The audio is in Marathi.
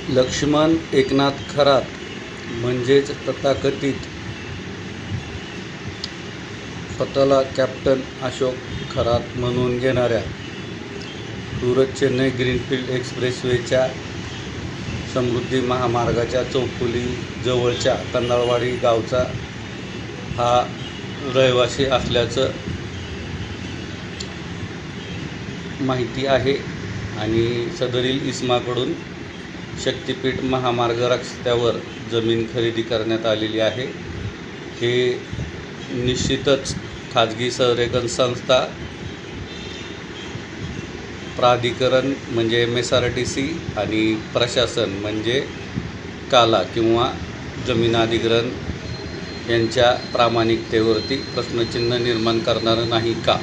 लक्ष्मण एकनाथ खरात म्हणजेच तथाकथित स्वतःला कॅप्टन अशोक खरात म्हणून घेणाऱ्या सुरत चेन्नई ग्रीनफील्ड एक्सप्रेसवेच्या समृद्धी महामार्गाच्या चौफुली जवळच्या तांदळवाडी गावचा हा रहिवासी असल्याचं माहिती आहे आणि सदरील इसमाकडून शक्तिपीठ महामार्ग रस्त्यावर जमीन खरेदी करण्यात आलेली आहे। हे निश्चितच खाजगी संरेखन संस्था प्राधिकरण म्हणजे MSRTC आणि प्रशासन म्हणजे काला किंवा जमीन अधिग्रहण यांच्या प्रामाणिकतेवरती प्रश्नचिन्ह निर्माण करणार नाही का?